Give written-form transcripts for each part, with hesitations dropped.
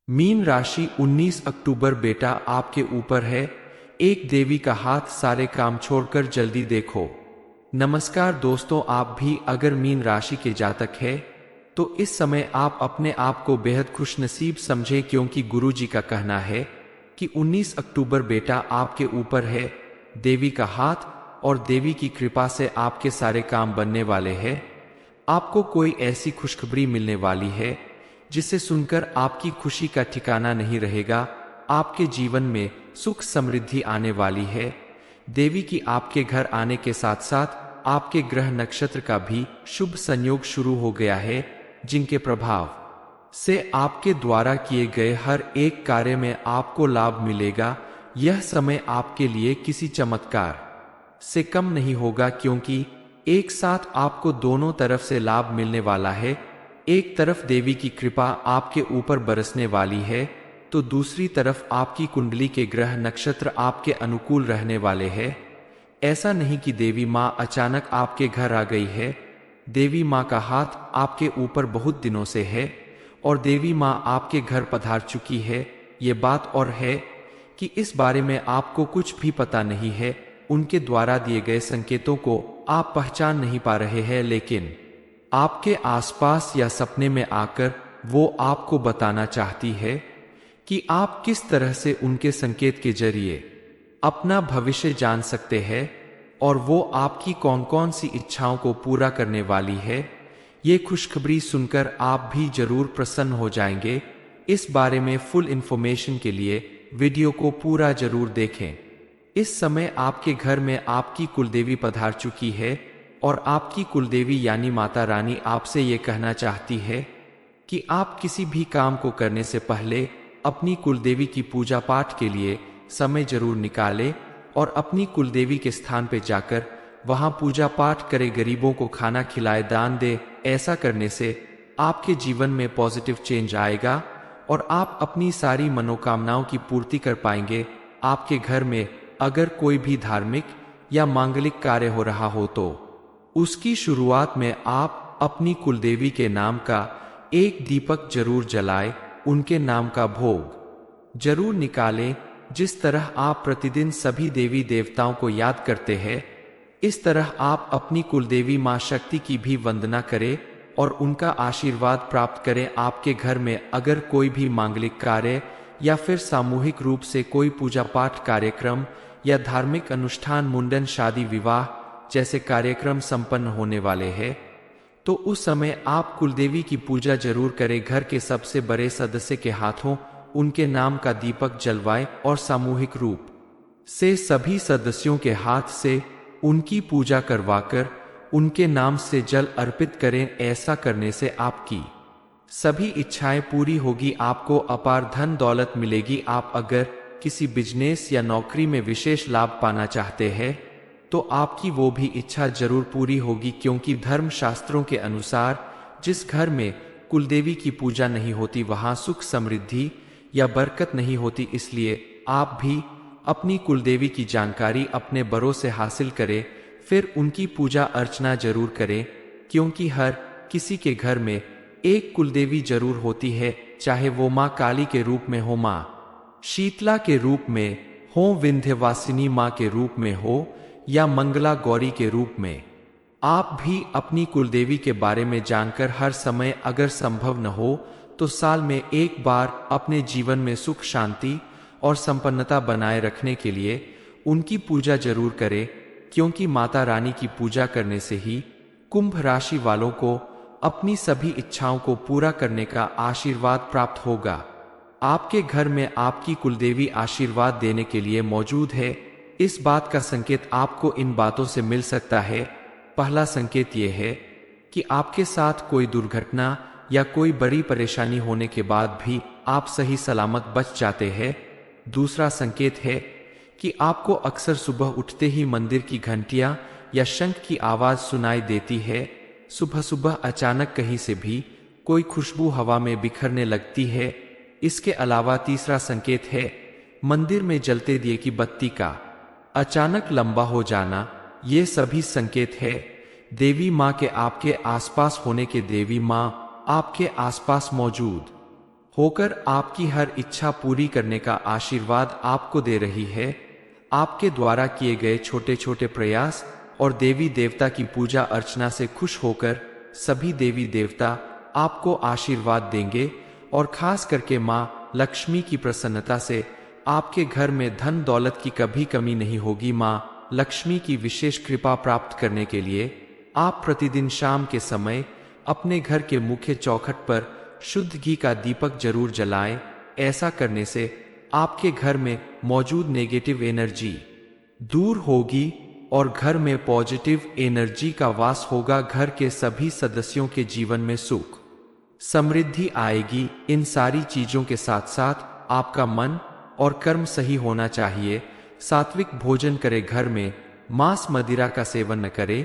Mean राशि 19 अक्टूबर बेटा आपके ऊपर है। एक देवी का हाथ, सारे काम छोड़कर जल्दी देखो। नमस्कार दोस्तों, आप भी अगर मीन राशि के जातक है तो इस समय आप अपने आप को बेहद खुशनसीब समझे, क्योंकि गुरुजी का कहना है कि 19 अक्टूबर बेटा आपके ऊपर है। देवी का हाथ और देवी की कृपा से आपके सारे काम बनने वाले हैं। आपको कोई ऐसी खुशखबरी मिलने वाली है जिसे सुनकर आपकी खुशी का ठिकाना नहीं रहेगा। आपके जीवन में सुख समृद्धि आने वाली है। देवी की आपके घर आने के साथ साथ आपके ग्रह नक्षत्र का भी शुभ संयोग शुरू हो गया है, जिनके प्रभाव से आपके द्वारा किए गए हर एक कार्य में आपको लाभ मिलेगा। यह समय आपके लिए किसी चमत्कार से कम नहीं होगा, क्योंकि एक साथ आपको दोनों तरफ से लाभ मिलने वाला है। एक तरफ देवी की कृपा आपके ऊपर बरसने वाली है, तो दूसरी तरफ आपकी कुंडली के ग्रह नक्षत्र आपके अनुकूल रहने वाले हैं। ऐसा नहीं कि देवी माँ अचानक आपके घर आ गई है। देवी माँ का हाथ आपके ऊपर बहुत दिनों से है और देवी माँ आपके घर पधार चुकी है। ये बात और है कि इस बारे में आपको कुछ भी पता नहीं है। उनके द्वारा दिए गए संकेतों को आप पहचान नहीं पा रहे हैं, लेकिन आपके आसपास या सपने में आकर वो आपको बताना चाहती है कि आप किस तरह से उनके संकेत के जरिए अपना भविष्य जान सकते हैं और वो आपकी कौन कौन सी इच्छाओं को पूरा करने वाली है। ये खुशखबरी सुनकर आप भी जरूर प्रसन्न हो जाएंगे। इस बारे में फुल इंफॉर्मेशन के लिए वीडियो को पूरा जरूर देखें। इस समय आपके घर में आपकी कुलदेवी पधार चुकी है और आपकी कुलदेवी यानी माता रानी आपसे ये कहना चाहती है कि आप किसी भी काम को करने से पहले अपनी कुलदेवी की पूजा पाठ के लिए समय जरूर निकालें और अपनी कुलदेवी के स्थान पर जाकर वहां पूजा पाठ करें, गरीबों को खाना खिलाए, दान दे। ऐसा करने से आपके जीवन में पॉजिटिव चेंज आएगा और आप अपनी सारी मनोकामनाओं की पूर्ति कर पाएंगे। आपके घर में अगर कोई भी धार्मिक या मांगलिक कार्य हो रहा हो तो उसकी शुरुआत में आप अपनी कुलदेवी के नाम का एक दीपक जरूर जलाएं, उनके नाम का भोग जरूर निकालें। जिस तरह आप प्रतिदिन सभी देवी देवताओं को याद करते हैं, इस तरह आप अपनी कुलदेवी मां शक्ति की भी वंदना करें और उनका आशीर्वाद प्राप्त करें। आपके घर में अगर कोई भी मांगलिक कार्य या फिर सामूहिक रूप से कोई पूजा पाठ कार्यक्रम या धार्मिक अनुष्ठान, मुंडन, शादी, विवाह जैसे कार्यक्रम संपन्न होने वाले हैं, तो उस समय आप कुलदेवी की पूजा जरूर करें। घर के सबसे बड़े सदस्य के हाथों उनके नाम का दीपक जलवाएं और सामूहिक रूप से सभी सदस्यों के हाथ से उनकी पूजा करवाकर उनके नाम से जल अर्पित करें। ऐसा करने से आपकी सभी इच्छाएं पूरी होगी, आपको अपार धन दौलत मिलेगी। आप अगर किसी बिजनेस या नौकरी में विशेष लाभ पाना चाहते हैं तो आपकी वो भी इच्छा जरूर पूरी होगी, क्योंकि धर्म शास्त्रों के अनुसार जिस घर में कुलदेवी की पूजा नहीं होती वहां सुख समृद्धि या बरकत नहीं होती। इसलिए आप भी अपनी कुलदेवी की जानकारी अपने बड़ों से हासिल करें, फिर उनकी पूजा अर्चना जरूर करें, क्योंकि हर किसी के घर में एक कुलदेवी जरूर होती है, चाहे वो माँ काली के रूप में हो, माँ शीतला के रूप में हो, विंध्यवासिनी माँ के रूप में हो या मंगला गौरी के रूप में। आप भी अपनी कुलदेवी के बारे में जानकर हर समय, अगर संभव न हो तो साल में एक बार, अपने जीवन में सुख शांति और संपन्नता बनाए रखने के लिए उनकी पूजा जरूर करें, क्योंकि माता रानी की पूजा करने से ही कुंभ राशि वालों को अपनी सभी इच्छाओं को पूरा करने का आशीर्वाद प्राप्त होगा। आपके घर में आपकी कुलदेवी आशीर्वाद देने के लिए मौजूद है। इस बात का संकेत आपको इन बातों से मिल सकता है। पहला संकेत यह है कि आपके साथ कोई दुर्घटना या कोई बड़ी परेशानी होने के बाद भी आप सही सलामत बच जाते हैं। दूसरा संकेत है कि आपको अक्सर सुबह उठते ही मंदिर की घंटियां या शंख की आवाज सुनाई देती है। सुबह सुबह अचानक कहीं से भी कोई खुशबू हवा में बिखरने लगती है। इसके अलावा तीसरा संकेत है मंदिर में जलते दिए की बत्ती का अचानक लंबा हो जाना। ये सभी संकेत है देवी माँ के आपके आसपास होने के। देवी माँ आपके आसपास मौजूद होकर आपकी हर इच्छा पूरी करने का आशीर्वाद आपको दे रही है। आपके द्वारा किए गए छोटे छोटे प्रयास और देवी देवता की पूजा अर्चना से खुश होकर सभी देवी देवता आपको आशीर्वाद देंगे और खास करके माँ लक्ष्मी की प्रसन्नता से आपके घर में धन दौलत की कभी कमी नहीं होगी। माँ लक्ष्मी की विशेष कृपा प्राप्त करने के लिए आप प्रतिदिन शाम के समय अपने घर के मुख्य चौखट पर शुद्ध घी का दीपक जरूर जलाएं। ऐसा करने से आपके घर में मौजूद नेगेटिव एनर्जी दूर होगी और घर में पॉजिटिव एनर्जी का वास होगा। घर के सभी सदस्यों के जीवन में सुख समृद्धि आएगी। इन सारी चीजों के साथ साथ आपका मन और कर्म सही होना चाहिए। सात्विक भोजन करे, घर में मांस मदिरा का सेवन न करे,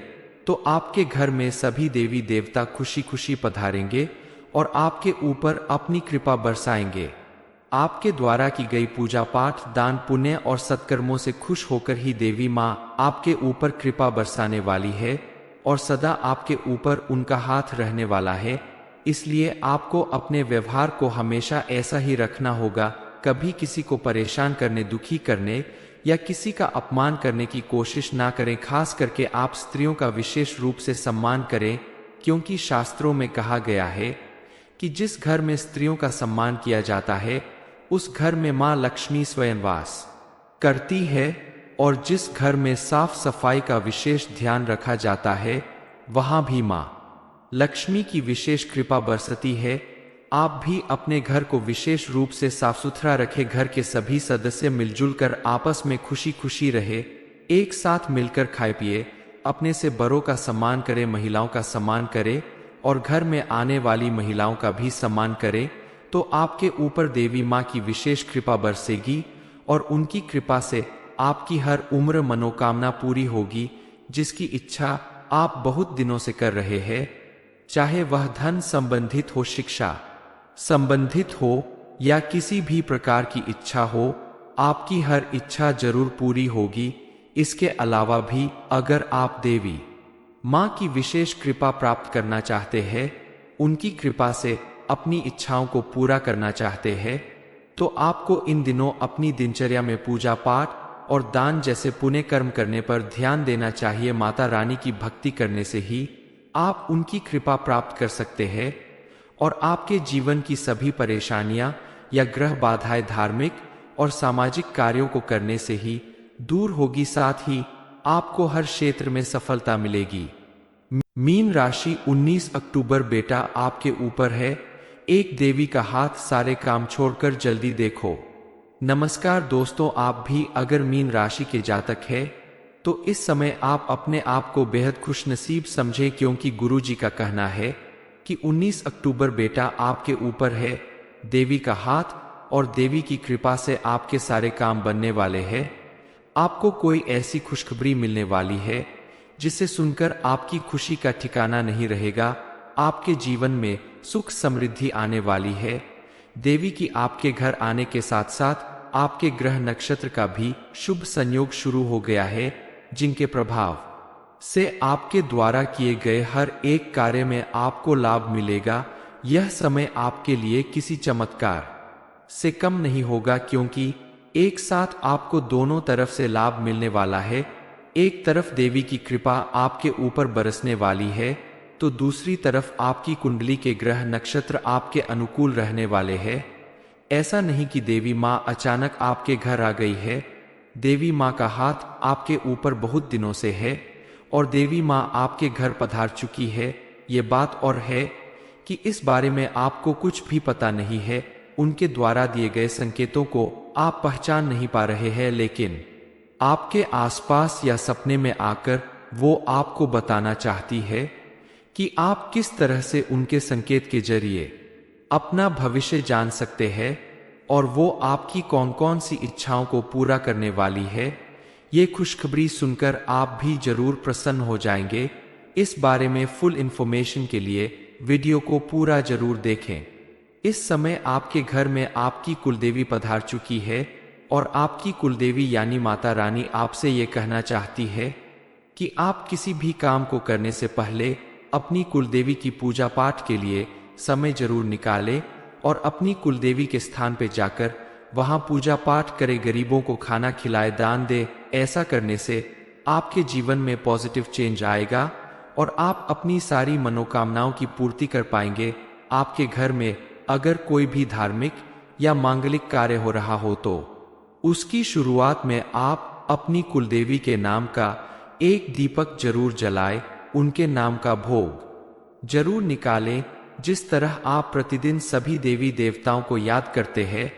तो आपके घर में सभी देवी देवता खुशी खुशी पधारेंगे और आपके ऊपर अपनी कृपा बरसाएंगे। आपके द्वारा की गई पूजा पाठ दान पुण्य और सत्कर्मों से खुश होकर ही देवी माँ आपके ऊपर कृपा बरसाने वाली है और सदा आपके ऊपर उनका हाथ रहने वाला है। इसलिए आपको अपने व्यवहार को हमेशा ऐसा ही रखना होगा। कभी किसी को परेशान करने, दुखी करने या किसी का अपमान करने की कोशिश ना करें। खास करके आप स्त्रियों का विशेष रूप से सम्मान करें, क्योंकि शास्त्रों में कहा गया है कि जिस घर में स्त्रियों का सम्मान किया जाता है उस घर में माँ लक्ष्मी स्वयं वास करती है और जिस घर में साफ सफाई का विशेष ध्यान रखा जाता है वहां भी माँ लक्ष्मी की विशेष कृपा बरसती है। आप भी अपने घर को विशेष रूप से साफ सुथरा रखें। घर के सभी सदस्य मिलजुल कर आपस में खुशी खुशी रहे, एक साथ मिलकर खाए पिए, अपने से बड़ों का सम्मान करें, महिलाओं का सम्मान करें और घर में आने वाली महिलाओं का भी सम्मान करें। तो आपके ऊपर देवी माँ की विशेष कृपा बरसेगी और उनकी कृपा से आपकी हर उम्र मनोकामना पूरी होगी। जिसकी इच्छा आप बहुत दिनों से कर रहे हैं, चाहे वह धन संबंधित हो, शिक्षा संबंधित हो या किसी भी प्रकार की इच्छा हो, आपकी हर इच्छा जरूर पूरी होगी। इसके अलावा भी अगर आप देवी माँ की विशेष कृपा प्राप्त करना चाहते हैं, उनकी कृपा से अपनी इच्छाओं को पूरा करना चाहते हैं, तो आपको इन दिनों अपनी दिनचर्या में पूजा पाठ और दान जैसे पुण्य कर्म करने पर ध्यान देना चाहिए। माता रानी की भक्ति करने से ही आप उनकी कृपा प्राप्त कर सकते हैं और आपके जीवन की सभी परेशानियां या ग्रह बाधाएं धार्मिक और सामाजिक कार्यों को करने से ही दूर होगी। साथ ही आपको हर क्षेत्र में सफलता मिलेगी। मीन राशि 19 अक्टूबर बेटा आपके ऊपर है। एक देवी का हाथ, सारे काम छोड़कर जल्दी देखो। नमस्कार दोस्तों, आप भी अगर मीन राशि के जातक है तो इस समय आप अपने आप को बेहद खुशनसीब समझें, क्योंकि गुरुजी का कहना है कि 19 अक्टूबर बेटा आपके ऊपर है। देवी का हाथ और देवी की कृपा से आपके सारे काम बनने वाले हैं। आपको कोई ऐसी खुशखबरी मिलने वाली है जिसे सुनकर आपकी खुशी का ठिकाना नहीं रहेगा। आपके जीवन में सुख समृद्धि आने वाली है। देवी की आपके घर आने के साथ साथ आपके ग्रह नक्षत्र का भी शुभ संयोग शुरू हो गया है, जिनके प्रभाव से आपके द्वारा किए गए हर एक कार्य में आपको लाभ मिलेगा। यह समय आपके लिए किसी चमत्कार से कम नहीं होगा, क्योंकि एक साथ आपको दोनों तरफ से लाभ मिलने वाला है। एक तरफ देवी की कृपा आपके ऊपर बरसने वाली है, तो दूसरी तरफ आपकी कुंडली के ग्रह नक्षत्र आपके अनुकूल रहने वाले हैं। ऐसा नहीं कि देवी माँ अचानक आपके घर आ गई है। देवी माँ का हाथ आपके ऊपर बहुत दिनों से है और देवी माँ आपके घर पधार चुकी है। ये बात और है कि इस बारे में आपको कुछ भी पता नहीं है। उनके द्वारा दिए गए संकेतों को आप पहचान नहीं पा रहे हैं, लेकिन आपके आसपास या सपने में आकर वो आपको बताना चाहती है कि आप किस तरह से उनके संकेत के जरिए अपना भविष्य जान सकते हैं और वो आपकी कौन कौन सी इच्छाओं को पूरा करने वाली है। ये खुशखबरी सुनकर आप भी जरूर प्रसन्न हो जाएंगे। इस बारे में फुल इंफॉर्मेशन के लिए वीडियो को पूरा जरूर देखें। इस समय आपके घर में आपकी कुलदेवी पधार चुकी है और आपकी कुलदेवी यानी माता रानी आपसे ये कहना चाहती है कि आप किसी भी काम को करने से पहले अपनी कुलदेवी की पूजा पाठ के लिए समय जरूर निकालें और अपनी कुलदेवी के स्थान पे जाकर वहां पूजा पाठ करे, गरीबों को खाना खिलाए, दान दे। ऐसा करने से आपके जीवन में पॉजिटिव चेंज आएगा और आप अपनी सारी मनोकामनाओं की पूर्ति कर पाएंगे। आपके घर में अगर कोई भी धार्मिक या मांगलिक कार्य हो रहा हो तो उसकी शुरुआत में आप अपनी कुलदेवी के नाम का एक दीपक जरूर जलाएं, उनके नाम का भोग जरूर निकालें। जिस तरह आप प्रतिदिन सभी देवी देवताओं को याद करते हैं,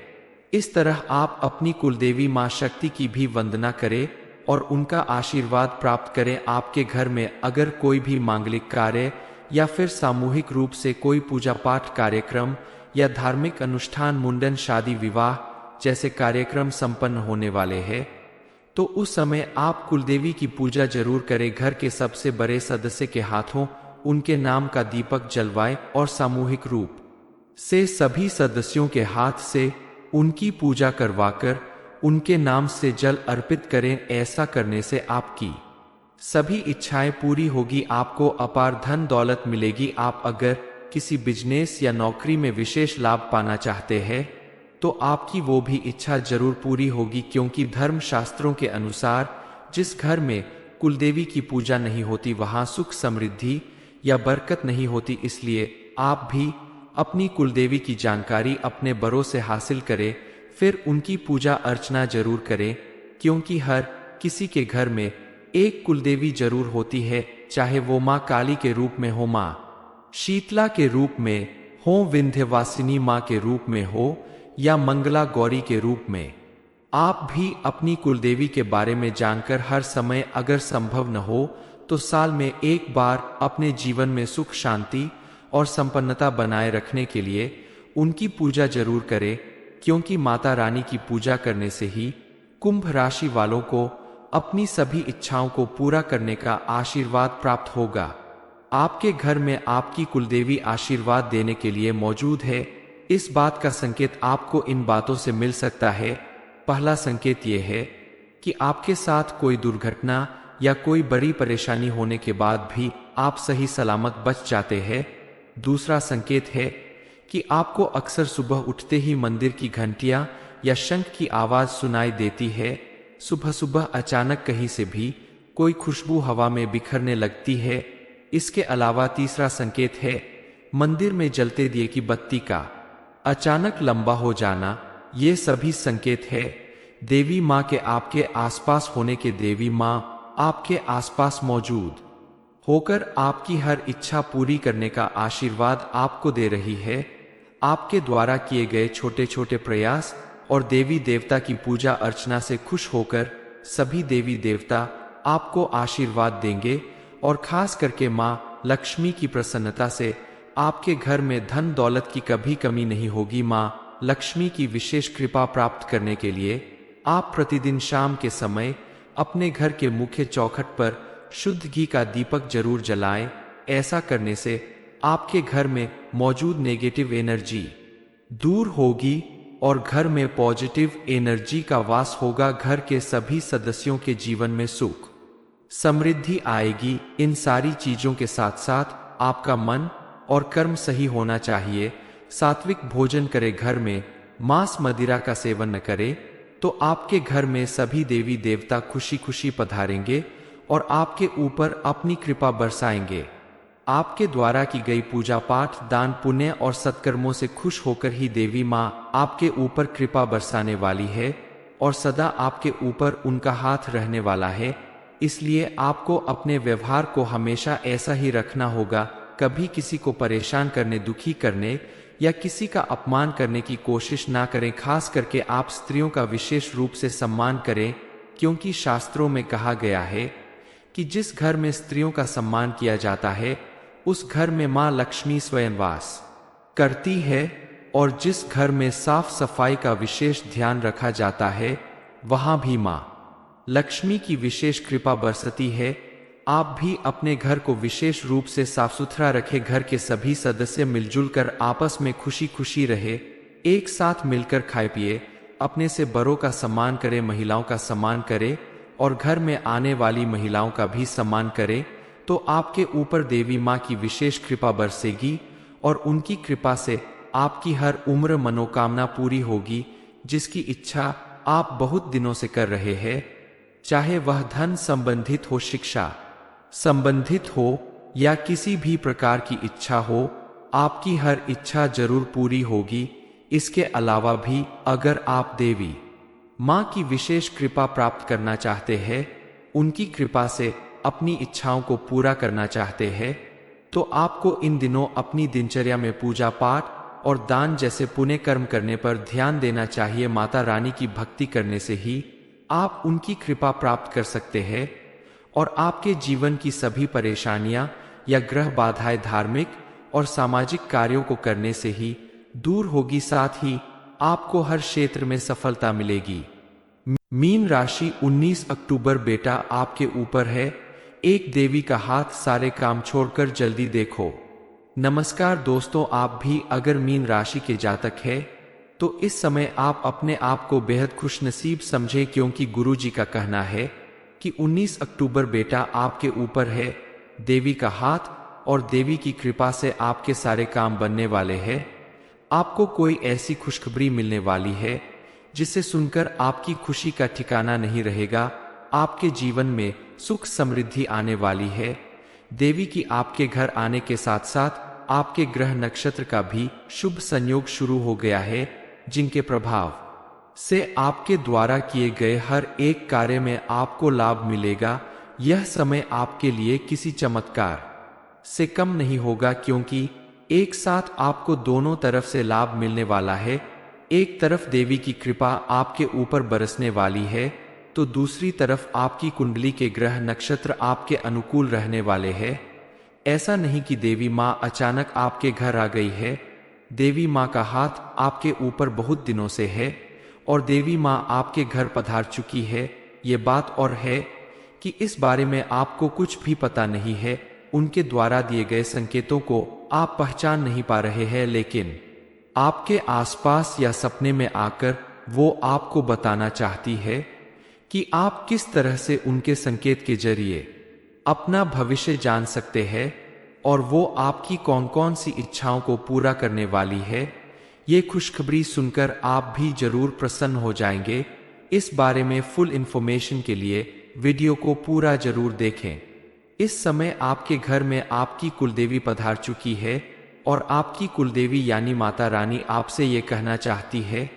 इस तरह आप अपनी कुलदेवी मां शक्ति की भी वंदना करें और उनका आशीर्वाद प्राप्त करें। आपके घर में अगर कोई भी मांगलिक कार्य या फिर सामूहिक रूप से कोई पूजा पाठ कार्यक्रम या धार्मिक अनुष्ठान, मुंडन, शादी, विवाह जैसे कार्यक्रम संपन्न होने वाले हैं, तो उस समय आप कुलदेवी की पूजा जरूर करें। घर के सबसे बड़े सदस्य के हाथों उनके नाम का दीपक जलवाएं और सामूहिक रूप से सभी सदस्यों के हाथ से उनकी पूजा करवाकर उनके नाम से जल अर्पित करें। ऐसा करने से आपकी सभी इच्छाएं पूरी होगी, आपको अपार धन दौलत मिलेगी। आप अगर किसी बिजनेस या नौकरी में विशेष लाभ पाना चाहते हैं तो आपकी वो भी इच्छा जरूर पूरी होगी, क्योंकि धर्म शास्त्रों के अनुसार जिस घर में कुलदेवी की पूजा नहीं होती वहां सुख, समृद्धि या बरकत नहीं होती। इसलिए आप भी अपनी कुलदेवी की जानकारी अपने बड़ों से हासिल करें, फिर उनकी पूजा अर्चना जरूर करें, क्योंकि हर किसी के घर में एक कुलदेवी जरूर होती है, चाहे वो माँ काली के रूप में हो, माँ शीतला के रूप में हो, विंध्यवासिनी माँ के रूप में हो या मंगला गौरी के रूप में। आप भी अपनी कुलदेवी के बारे में जानकर हर समय अगर संभव न हो तो साल में एक बार अपने जीवन में सुख, शांति और संपन्नता बनाए रखने के लिए उनकी पूजा जरूर करें, क्योंकि माता रानी की पूजा करने से ही कुंभ राशि वालों को अपनी सभी इच्छाओं को पूरा करने का आशीर्वाद प्राप्त होगा। आपके घर में आपकी कुलदेवी आशीर्वाद देने के लिए मौजूद है। इस बात का संकेत आपको इन बातों से मिल सकता है। पहला संकेत यह है कि आपके साथ कोई दुर्घटना या कोई बड़ी परेशानी होने के बाद भी आप सही सलामत बच जाते हैं। दूसरा संकेत है कि आपको अक्सर सुबह उठते ही मंदिर की घंटियां या शंख की आवाज सुनाई देती है। सुबह सुबह अचानक कहीं से भी कोई खुशबू हवा में बिखरने लगती है। इसके अलावा तीसरा संकेत है मंदिर में जलते दिए की बत्ती का अचानक लंबा हो जाना। ये सभी संकेत है देवी माँ के आपके आसपास होने के। देवी माँ आपके आसपास मौजूद होकर आपकी हर इच्छा पूरी करने का आशीर्वाद आपको दे रही है। आपके द्वारा किए गए छोटे छोटे प्रयास और देवी देवता की पूजा अर्चना से खुश होकर सभी देवी देवता आपको आशीर्वाद देंगे और खास करके माँ लक्ष्मी की प्रसन्नता से आपके घर में धन दौलत की कभी कमी नहीं होगी। माँ लक्ष्मी की विशेष कृपा प्राप्त करने के लिए आप प्रतिदिन शाम के समय अपने घर के मुख्य चौखट पर शुद्ध घी का दीपक जरूर जलाएं। ऐसा करने से आपके घर में मौजूद नेगेटिव एनर्जी दूर होगी और घर में पॉजिटिव एनर्जी का वास होगा। घर के सभी सदस्यों के जीवन में सुख, समृद्धि आएगी। इन सारी चीजों के साथ साथ आपका मन और कर्म सही होना चाहिए। सात्विक भोजन करें, घर में मांस मदिरा का सेवन न करें, तो आपके घर में सभी देवी देवता खुशी खुशी पधारेंगे और आपके ऊपर अपनी कृपा बरसाएंगे। आपके द्वारा की गई पूजा पाठ, दान, पुण्य और सत्कर्मों से खुश होकर ही देवी माँ आपके ऊपर कृपा बरसाने वाली है और सदा आपके ऊपर उनका हाथ रहने वाला है। इसलिए आपको अपने व्यवहार को हमेशा ऐसा ही रखना होगा। कभी किसी को परेशान करने, दुखी करने या किसी का अपमान करने की कोशिश ना करें। खास करके आप स्त्रियों का विशेष रूप से सम्मान करें, क्योंकि शास्त्रों में कहा गया है कि जिस घर में स्त्रियों का सम्मान किया जाता है उस घर में मां लक्ष्मी स्वयं वास करती है, और जिस घर में साफ सफाई का विशेष ध्यान रखा जाता है वहां भी मां लक्ष्मी की विशेष कृपा बरसती है। आप भी अपने घर को विशेष रूप से साफ सुथरा रखें। घर के सभी सदस्य मिलजुल कर आपस में खुशी खुशी रहे, एक साथ मिलकर खाए पिए, अपने से बड़ों का सम्मान करें, महिलाओं का सम्मान करें और घर में आने वाली महिलाओं का भी सम्मान करें, तो आपके ऊपर देवी माँ की विशेष कृपा बरसेगी और उनकी कृपा से आपकी हर उम्र मनोकामना पूरी होगी, जिसकी इच्छा आप बहुत दिनों से कर रहे हैं। चाहे वह धन संबंधित हो, शिक्षा संबंधित हो या किसी भी प्रकार की इच्छा हो, आपकी हर इच्छा जरूर पूरी होगी। इसके अलावा भी अगर आप देवी माँ की विशेष कृपा प्राप्त करना चाहते हैं, उनकी कृपा से अपनी इच्छाओं को पूरा करना चाहते हैं, तो आपको इन दिनों अपनी दिनचर्या में पूजा पाठ और दान जैसे पुण्य कर्म करने पर ध्यान देना चाहिए। माता रानी की भक्ति करने से ही आप उनकी कृपा प्राप्त कर सकते हैं और आपके जीवन की सभी परेशानियां या ग्रह बाधाएं धार्मिक और सामाजिक कार्यों को करने से ही दूर होगी। साथ ही आपको हर क्षेत्र में सफलता मिलेगी। मीन राशि 19 अक्टूबर बेटा आपके ऊपर है। एक देवी का हाथ सारे काम छोड़कर जल्दी देखो। नमस्कार दोस्तों, आप भी अगर मीन राशि के जातक है तो इस समय आप अपने आप को बेहद खुशनसीब समझें, क्योंकि गुरुजी का कहना है कि 19 अक्टूबर बेटा आपके ऊपर है। देवी का हाथ और देवी की कृपा से आपके सारे काम बनने वाले हैं। आपको कोई ऐसी खुशखबरी मिलने वाली है जिसे सुनकर आपकी खुशी का ठिकाना नहीं रहेगा। आपके जीवन में सुख समृद्धि आने वाली है। देवी की आपके घर आने के साथ साथ आपके ग्रह नक्षत्र का भी शुभ संयोग शुरू हो गया है, जिनके प्रभाव से आपके द्वारा किए गए हर एक कार्य में आपको लाभ मिलेगा। यह समय आपके लिए किसी चमत्कार से कम नहीं होगा, क्योंकि एक साथ आपको दोनों तरफ से लाभ मिलने वाला है। एक तरफ देवी की कृपा आपके ऊपर बरसने वाली है, तो दूसरी तरफ आपकी कुंडली के ग्रह नक्षत्र आपके अनुकूल रहने वाले हैं। ऐसा नहीं कि देवी माँ अचानक आपके घर आ गई है। देवी माँ का हाथ आपके ऊपर बहुत दिनों से है और देवी माँ आपके घर पधार चुकी है। ये बात और है कि इस बारे में आपको कुछ भी पता नहीं है। उनके द्वारा दिए गए संकेतों को आप पहचान नहीं पा रहे हैं, लेकिन आपके आसपास या सपने में आकर वो आपको बताना चाहती है कि आप किस तरह से उनके संकेत के जरिए अपना भविष्य जान सकते हैं और वो आपकी कौन कौन सी इच्छाओं को पूरा करने वाली है। ये खुशखबरी सुनकर आप भी जरूर प्रसन्न हो जाएंगे। इस बारे में फुल इंफॉर्मेशन के लिए वीडियो को पूरा जरूर देखें। इस समय आपके घर में आपकी कुलदेवी पधार चुकी है और आपकी कुलदेवी यानी माता रानी आपसे ये कहना चाहती है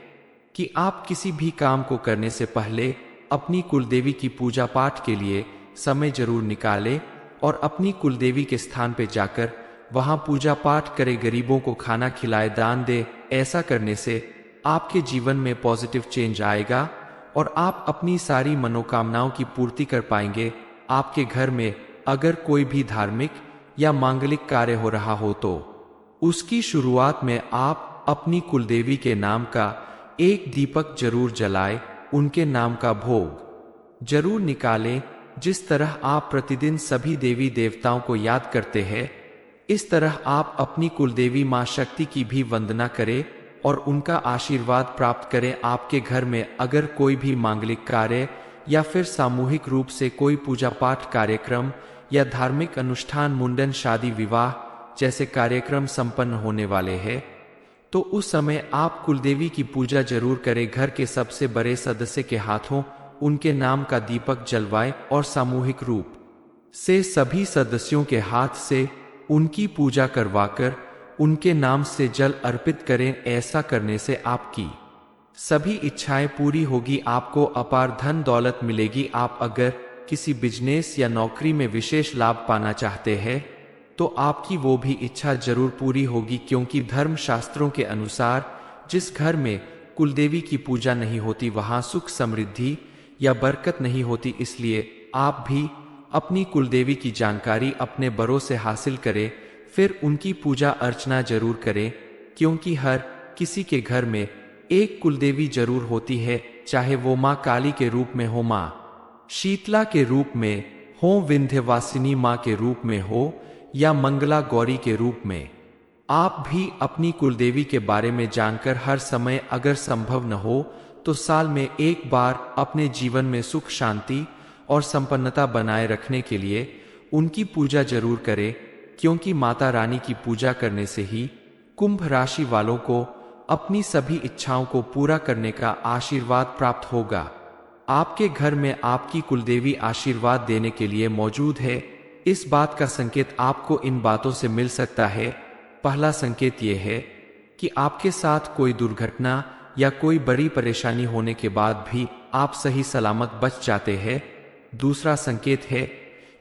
कि आप किसी भी काम को करने से पहले अपनी कुलदेवी की पूजा पाठ के लिए समय जरूर निकालें और अपनी कुलदेवी के स्थान पे जाकर वहां पूजा पाठ करें, गरीबों को खाना खिलाए, दान दे। ऐसा करने से आपके जीवन में पॉजिटिव चेंज आएगा और आप अपनी सारी मनोकामनाओं की पूर्ति कर पाएंगे। आपके घर में अगर कोई भी धार्मिक या मांगलिक कार्य हो रहा हो तो उसकी शुरुआत में आप अपनी कुलदेवी के नाम का एक दीपक जरूर जलाएं, उनके नाम का भोग जरूर निकालें। जिस तरह आप प्रतिदिन सभी देवी देवताओं को याद करते हैं, इस तरह आप अपनी कुलदेवी मां शक्ति की भी वंदना करें और उनका आशीर्वाद प्राप्त करें। आपके घर में अगर कोई भी मांगलिक कार्य या फिर सामूहिक रूप से कोई पूजा पाठ कार्यक्रम या धार्मिक अनुष्ठान, मुंडन, शादी, विवाह जैसे कार्यक्रम संपन्न होने वाले हैं, तो उस समय आप कुलदेवी की पूजा जरूर करें। घर के सबसे बड़े सदस्य के हाथों उनके नाम का दीपक जलवाएं और सामूहिक रूप से सभी सदस्यों के हाथ से उनकी पूजा करवाकर उनके नाम से जल अर्पित करें। ऐसा करने से आपकी सभी इच्छाएं पूरी होगी, आपको अपार धन दौलत मिलेगी। आप अगर किसी बिजनेस या नौकरी में विशेष लाभ पाना चाहते हैं तो आपकी वो भी इच्छा जरूर पूरी होगी, क्योंकि धर्म शास्त्रों के अनुसार जिस घर में कुलदेवी की पूजा नहीं होती वहां सुख समृद्धि या बरकत नहीं होती। इसलिए आप भी अपनी कुलदेवी की जानकारी अपने बड़ों से हासिल करें, फिर उनकी पूजा अर्चना जरूर करें, क्योंकि हर किसी के घर में एक कुलदेवी जरूर होती है, चाहे वो माँ काली के रूप में हो, माँ शीतला के रूप में हो, विंध्यवासिनी माँ के रूप में हो या मंगला गौरी के रूप में। आप भी अपनी कुलदेवी के बारे में जानकर हर समय अगर संभव न हो तो साल में एक बार अपने जीवन में सुख शांति और संपन्नता बनाए रखने के लिए उनकी पूजा जरूर करें, क्योंकि माता रानी की पूजा करने से ही कुंभ राशि वालों को अपनी सभी इच्छाओं को पूरा करने का आशीर्वाद प्राप्त होगा। आपके घर में आपकी कुलदेवी आशीर्वाद देने के लिए मौजूद है। इस बात का संकेत आपको इन बातों से मिल सकता है। पहला संकेत यह है कि आपके साथ कोई दुर्घटना या कोई बड़ी परेशानी होने के बाद भी आप सही सलामत बच जाते हैं। दूसरा संकेत है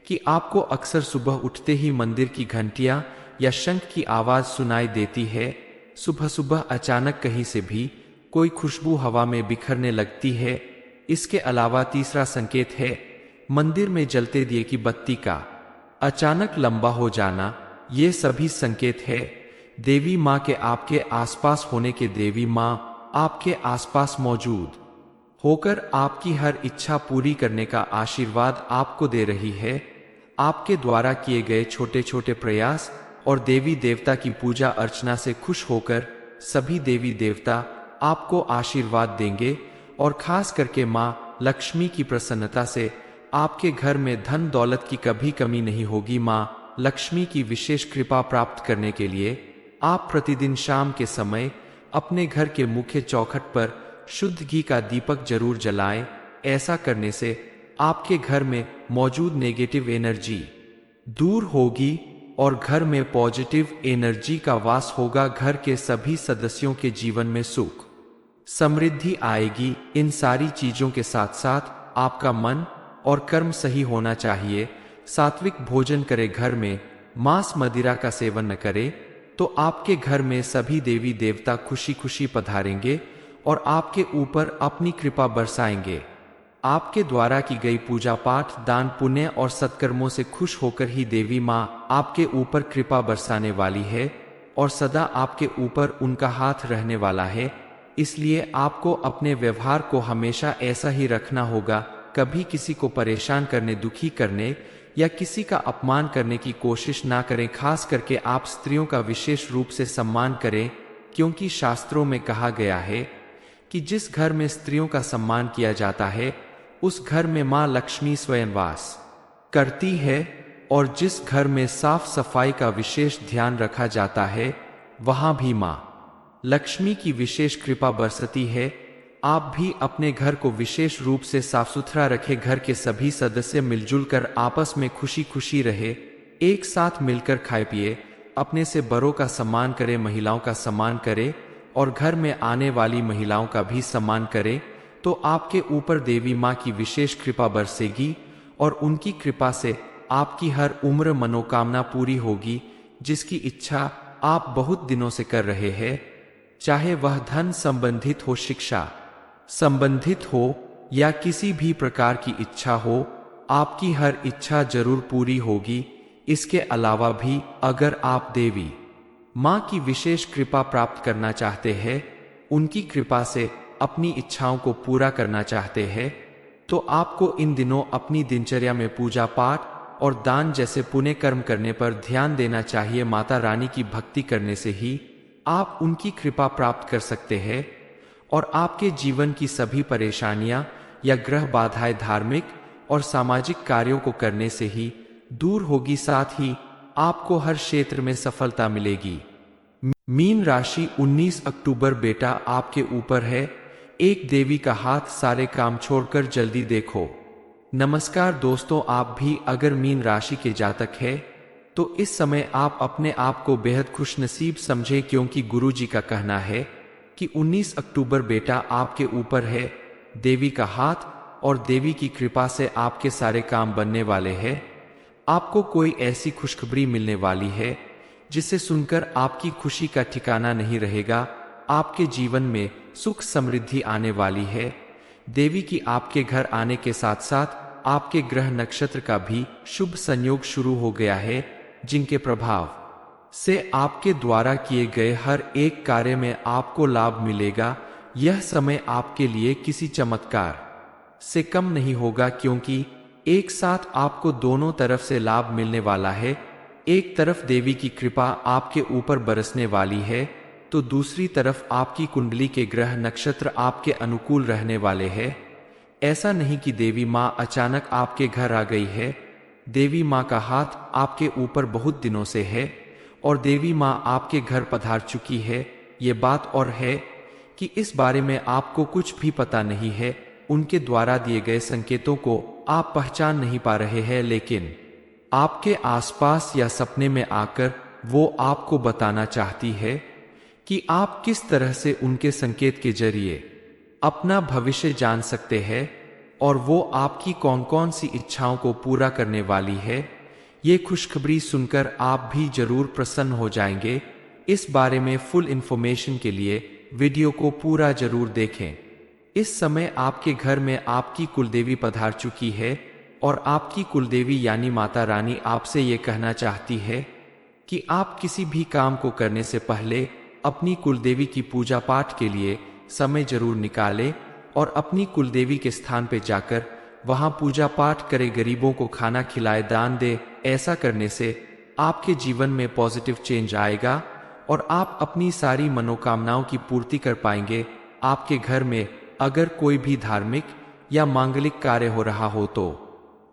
कि आपको अक्सर सुबह उठते ही मंदिर की घंटियां या शंख की आवाज सुनाई देती है। सुबह सुबह अचानक कहीं से भी कोई खुशबू हवा में बिखरने लगती है। इसके अलावा तीसरा संकेत है मंदिर में जलते दिए की बत्ती का अचानक लंबा हो जाना। ये सभी संकेत है देवी माँ के आपके आसपास होने के। देवी माँ आपके आसपास मौजूद होकर आपकी हर इच्छा पूरी करने का आशीर्वाद आपको दे रही है। आपके द्वारा किए गए छोटे छोटे प्रयास और देवी देवता की पूजा अर्चना से खुश होकर सभी देवी देवता आपको आशीर्वाद देंगे और खास करके माँ लक्ष्मी की प्रसन्नता से आपके घर में धन दौलत की कभी कमी नहीं होगी। माँ लक्ष्मी की विशेष कृपा प्राप्त करने के लिए आप प्रतिदिन शाम के समय अपने घर के मुख्य चौखट पर शुद्ध घी का दीपक जरूर जलाएं। ऐसा करने से आपके घर में मौजूद नेगेटिव एनर्जी दूर होगी और घर में पॉजिटिव एनर्जी का वास होगा। घर के सभी सदस्यों के जीवन में सुख समृद्धि आएगी। इन सारी चीजों के साथ साथ आपका मन और कर्म सही होना चाहिए। सात्विक भोजन करे, घर में मांस मदिरा का सेवन न करे, तो आपके घर में सभी देवी देवता खुशी खुशी पधारेंगे और आपके ऊपर अपनी कृपा बरसाएंगे। आपके द्वारा की गई पूजा पाठ दान पुण्य और सत्कर्मों से खुश होकर ही देवी माँ आपके ऊपर कृपा बरसाने वाली है और सदा आपके ऊपर उनका हाथ रहने वाला है। इसलिए आपको अपने व्यवहार को हमेशा ऐसा ही रखना होगा। कभी किसी को परेशान करने, दुखी करने या किसी का अपमान करने की कोशिश ना करें। खास करके आप स्त्रियों का विशेष रूप से सम्मान करें, क्योंकि शास्त्रों में कहा गया है कि जिस घर में स्त्रियों का सम्मान किया जाता है उस घर में मां लक्ष्मी स्वयं वास करती है और जिस घर में साफ सफाई का विशेष ध्यान रखा जाता है वहां भी मां लक्ष्मी की विशेष कृपा बरसती है। आप भी अपने घर को विशेष रूप से साफ सुथरा रखें। घर के सभी सदस्य मिलजुल कर आपस में खुशी खुशी रहे, एक साथ मिलकर खाए पिए, अपने से बड़ों का सम्मान करें, महिलाओं का सम्मान करें और घर में आने वाली महिलाओं का भी सम्मान करें, तो आपके ऊपर देवी माँ की विशेष कृपा बरसेगी और उनकी कृपा से आपकी हर उम्र मनोकामना पूरी होगी। जिसकी इच्छा आप बहुत दिनों से कर रहे हैं, चाहे वह धन संबंधित हो, शिक्षा संबंधित हो या किसी भी प्रकार की इच्छा हो, आपकी हर इच्छा जरूर पूरी होगी। इसके अलावा भी अगर आप देवी माँ की विशेष कृपा प्राप्त करना चाहते हैं, उनकी कृपा से अपनी इच्छाओं को पूरा करना चाहते हैं, तो आपको इन दिनों अपनी दिनचर्या में पूजा पाठ और दान जैसे पुण्य कर्म करने पर ध्यान देना चाहिए। माता रानी की भक्ति करने से ही आप उनकी कृपा प्राप्त कर सकते हैं और आपके जीवन की सभी परेशानियां या ग्रह बाधाएं धार्मिक और सामाजिक कार्यों को करने से ही दूर होगी। साथ ही आपको हर क्षेत्र में सफलता मिलेगी। मीन राशि 19 अक्टूबर बेटा आपके ऊपर है। एक देवी का हाथ सारे काम छोड़कर जल्दी देखो। नमस्कार दोस्तों, आप भी अगर मीन राशि के जातक है तो इस समय आप अपने आप को बेहद खुशनसीब समझे, क्योंकि गुरुजी का कहना है कि 19 अक्टूबर बेटा आपके ऊपर है। देवी का हाथ और देवी की कृपा से आपके सारे काम बनने वाले हैं। आपको कोई ऐसी खुशखबरी मिलने वाली है जिसे सुनकर आपकी खुशी का ठिकाना नहीं रहेगा। आपके जीवन में सुख समृद्धि आने वाली है। देवी की आपके घर आने के साथ साथ आपके ग्रह नक्षत्र का भी शुभ संयोग शुरू हो गया है, जिनके प्रभाव से आपके द्वारा किए गए हर एक कार्य में आपको लाभ मिलेगा। यह समय आपके लिए किसी चमत्कार से कम नहीं होगा, क्योंकि एक साथ आपको दोनों तरफ से लाभ मिलने वाला है। एक तरफ देवी की कृपा आपके ऊपर बरसने वाली है, तो दूसरी तरफ आपकी कुंडली के ग्रह नक्षत्र आपके अनुकूल रहने वाले हैं। ऐसा नहीं कि देवी माँ अचानक आपके घर आ गई है। देवी माँ का हाथ आपके ऊपर बहुत दिनों से है और देवी माँ आपके घर पधार चुकी है। ये बात और है कि इस बारे में आपको कुछ भी पता नहीं है। उनके द्वारा दिए गए संकेतों को आप पहचान नहीं पा रहे हैं, लेकिन आपके आसपास या सपने में आकर वो आपको बताना चाहती है कि आप किस तरह से उनके संकेत के जरिए अपना भविष्य जान सकते हैं और वो आपकी कौन कौन सी इच्छाओं को पूरा करने वाली है। ये खुशखबरी सुनकर आप भी जरूर प्रसन्न हो जाएंगे। इस बारे में फुल इंफॉर्मेशन के लिए वीडियो को पूरा जरूर देखें। इस समय आपके घर में आपकी कुलदेवी पधार चुकी है और आपकी कुलदेवी यानी माता रानी आपसे ये कहना चाहती है कि आप किसी भी काम को करने से पहले अपनी कुलदेवी की पूजा पाठ के लिए समय जरूर निकालें और अपनी कुलदेवी के स्थान पर जाकर वहां पूजा पाठ करे, गरीबों को खाना खिलाए, दान दे। ऐसा करने से आपके जीवन में पॉजिटिव चेंज आएगा और आप अपनी सारी मनोकामनाओं की पूर्ति कर पाएंगे। आपके घर में अगर कोई भी धार्मिक या मांगलिक कार्य हो रहा हो तो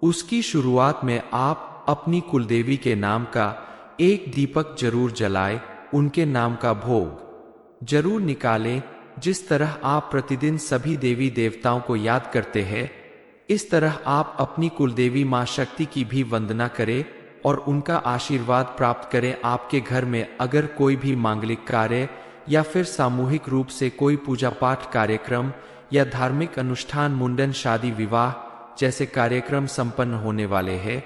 उसकी शुरुआत में आप अपनी कुलदेवी के नाम का एक दीपक जरूर जलाएं, उनके नाम का भोग जरूर निकालें। जिस तरह आप प्रतिदिन सभी देवी देवताओं को याद करते हैं, इस तरह आप अपनी कुलदेवी मां शक्ति की भी वंदना करें और उनका आशीर्वाद प्राप्त करें। आपके घर में अगर कोई भी मांगलिक कार्य या फिर सामूहिक रूप से कोई पूजा पाठ कार्यक्रम या धार्मिक अनुष्ठान, मुंडन, शादी, विवाह जैसे कार्यक्रम संपन्न होने वाले हैं,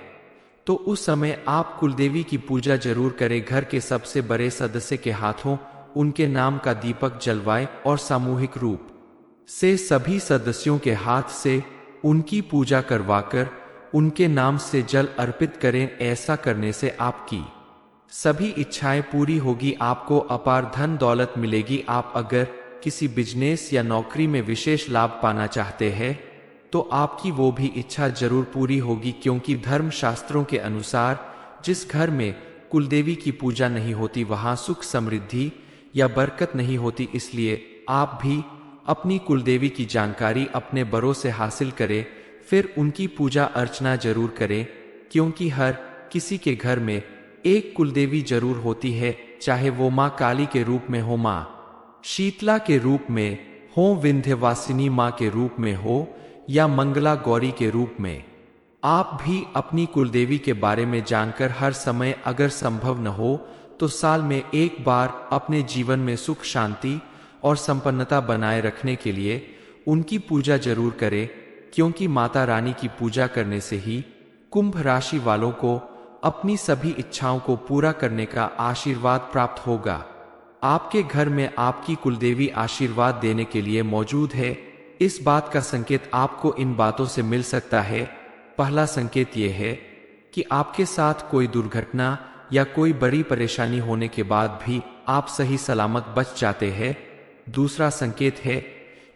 तो उस समय आप कुलदेवी की पूजा जरूर करें। घर के सबसे बड़े सदस्य के हाथों उनके नाम का दीपक जलवाएं और सामूहिक रूप से सभी सदस्यों के हाथ से उनकी पूजा करवाकर उनके नाम से जल अर्पित करें। ऐसा करने से आपकी सभी इच्छाएं पूरी होगी, आपको अपार धन दौलत मिलेगी। आप अगर किसी बिजनेस या नौकरी में विशेष लाभ पाना चाहते हैं तो आपकी वो भी इच्छा जरूर पूरी होगी, क्योंकि धर्म शास्त्रों के अनुसार जिस घर में कुलदेवी की पूजा नहीं होती वहां सुख, समृद्धि या बरकत नहीं होती। इसलिए आप भी अपनी कुलदेवी की जानकारी अपने बड़ों से हासिल करें, फिर उनकी पूजा अर्चना जरूर करें, क्योंकि हर किसी के घर में एक कुलदेवी जरूर होती है, चाहे वो माँ काली के रूप में हो, माँ शीतला के रूप में हो, विंध्यवासिनी माँ के रूप में हो या मंगला गौरी के रूप में। आप भी अपनी कुलदेवी के बारे में जानकर हर समय अगर संभव न हो तो साल में एक बार अपने जीवन में सुख, शांति और संपन्नता बनाए रखने के लिए उनकी पूजा जरूर करें, क्योंकि माता रानी की पूजा करने से ही कुंभ राशि वालों को अपनी सभी इच्छाओं को पूरा करने का आशीर्वाद प्राप्त होगा। आपके घर में आपकी कुलदेवी आशीर्वाद देने के लिए मौजूद है। इस बात का संकेत आपको इन बातों से मिल सकता है। पहला संकेत यह है कि आपके साथ कोई दुर्घटना या कोई बड़ी परेशानी होने के बाद भी आप सही सलामत बच जाते हैं। दूसरा संकेत है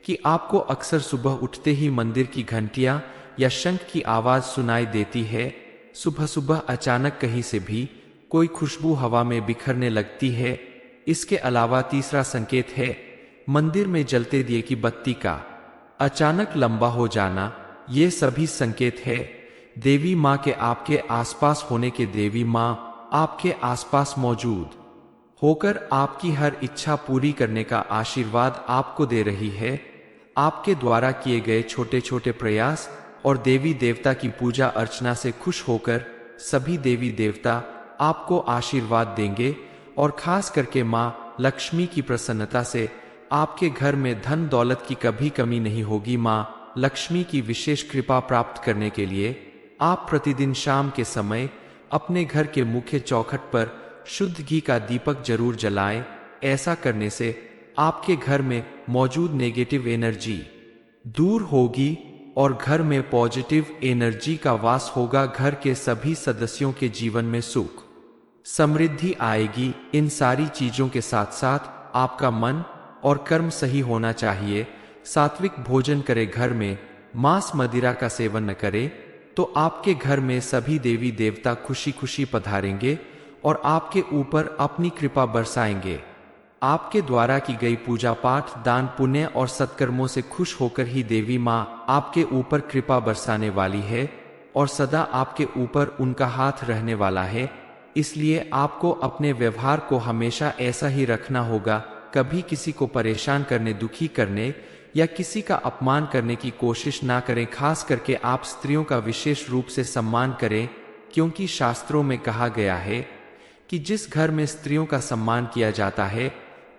कि आपको अक्सर सुबह उठते ही मंदिर की घंटियां या शंख की आवाज सुनाई देती है। सुबह सुबह अचानक कहीं से भी कोई खुशबू हवा में बिखरने लगती है। इसके अलावा तीसरा संकेत है मंदिर में जलते दिए की बत्ती का अचानक लंबा हो जाना। ये सभी संकेत है देवी माँ के आपके आसपास होने के। देवी माँ आपके आसपास मौजूद होकर आपकी हर इच्छा पूरी करने का आशीर्वाद आपको दे रही है। आपके द्वारा किए गए छोटे छोटे प्रयास और देवी देवता की पूजा अर्चना से खुश होकर सभी देवी देवता आपको आशीर्वाद देंगे और खास करके माँ लक्ष्मी की प्रसन्नता से आपके घर में धन दौलत की कभी कमी नहीं होगी। माँ लक्ष्मी की विशेष कृपा प्राप्त करने के लिए आप प्रतिदिन शाम के समय अपने घर के मुख्य चौखट पर शुद्ध घी का दीपक जरूर जलाएं। ऐसा करने से आपके घर में मौजूद नेगेटिव एनर्जी दूर होगी और घर में पॉजिटिव एनर्जी का वास होगा। घर के सभी सदस्यों के जीवन में सुख, समृद्धि आएगी। इन सारी चीजों के साथ साथ आपका मन और कर्म सही होना चाहिए। सात्विक भोजन करें, घर में मांस मदिरा का सेवन न करें, तो आपके घर में सभी देवी देवता खुशी खुशी पधारेंगे और आपके ऊपर अपनी कृपा बरसाएंगे। आपके द्वारा की गई पूजा पाठ, दान, पुण्य और सत्कर्मों से खुश होकर ही देवी माँ आपके ऊपर कृपा बरसाने वाली है और सदा आपके ऊपर उनका हाथ रहने वाला है। इसलिए आपको अपने व्यवहार को हमेशा ऐसा ही रखना होगा। कभी किसी को परेशान करने, दुखी करने या किसी का अपमान करने की कोशिश ना करें। खास करके आप स्त्रियों का विशेष रूप से सम्मान करें, क्योंकि शास्त्रों में कहा गया है कि जिस घर में स्त्रियों का सम्मान किया जाता है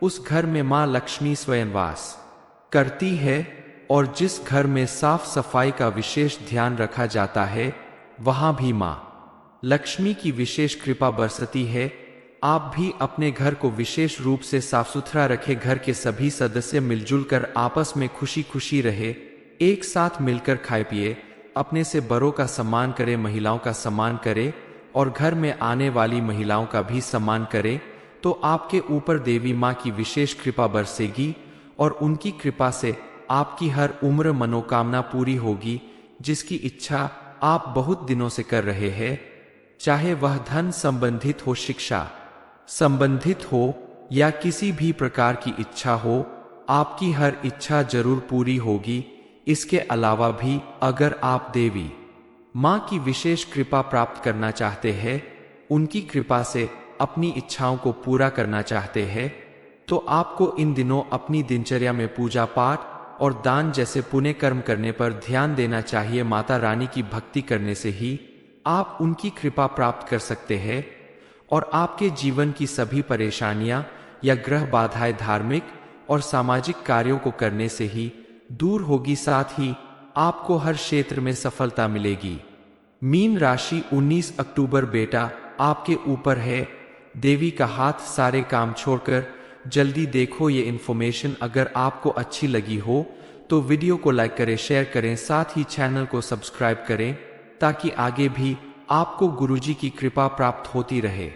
उस घर में मां लक्ष्मी स्वयं वास करती है, और जिस घर में साफ सफाई का विशेष ध्यान रखा जाता है वहां भी मां लक्ष्मी की विशेष कृपा बरसती है। आप भी अपने घर को विशेष रूप से साफ सुथरा रखें। घर के सभी सदस्य मिलजुल कर आपस में खुशी खुशी रहे, एक साथ मिलकर खाए पिए, अपने से बड़ों का सम्मान करें, महिलाओं का सम्मान करें और घर में आने वाली महिलाओं का भी सम्मान करें। तो आपके ऊपर देवी माँ की विशेष कृपा बरसेगी और उनकी कृपा से आपकी हर उम्र मनोकामना पूरी होगी, जिसकी इच्छा आप बहुत दिनों से कर रहे हैं। चाहे वह धन संबंधित हो, शिक्षा संबंधित हो या किसी भी प्रकार की इच्छा हो, आपकी हर इच्छा जरूर पूरी होगी। इसके अलावा भी अगर आप देवी माँ की विशेष कृपा प्राप्त करना चाहते हैं, उनकी कृपा से अपनी इच्छाओं को पूरा करना चाहते हैं, तो आपको इन दिनों अपनी दिनचर्या में पूजा पाठ और दान जैसे पुण्य कर्म करने पर ध्यान देना चाहिए। माता रानी की भक्ति करने से ही आप उनकी कृपा प्राप्त कर सकते हैं और आपके जीवन की सभी परेशानियां या ग्रह बाधाएं धार्मिक और सामाजिक कार्यों को करने से ही दूर होगी। साथ ही आपको हर क्षेत्र में सफलता मिलेगी। मीन राशि 19 अक्टूबर बेटा आपके ऊपर है। देवी का हाथ सारे काम छोड़कर जल्दी देखो। ये इन्फॉर्मेशन अगर आपको अच्छी लगी हो तो वीडियो को लाइक करें, शेयर करें, साथ ही चैनल को सब्सक्राइब करें ताकि आगे भी आपको गुरुजी की कृपा प्राप्त होती रहे।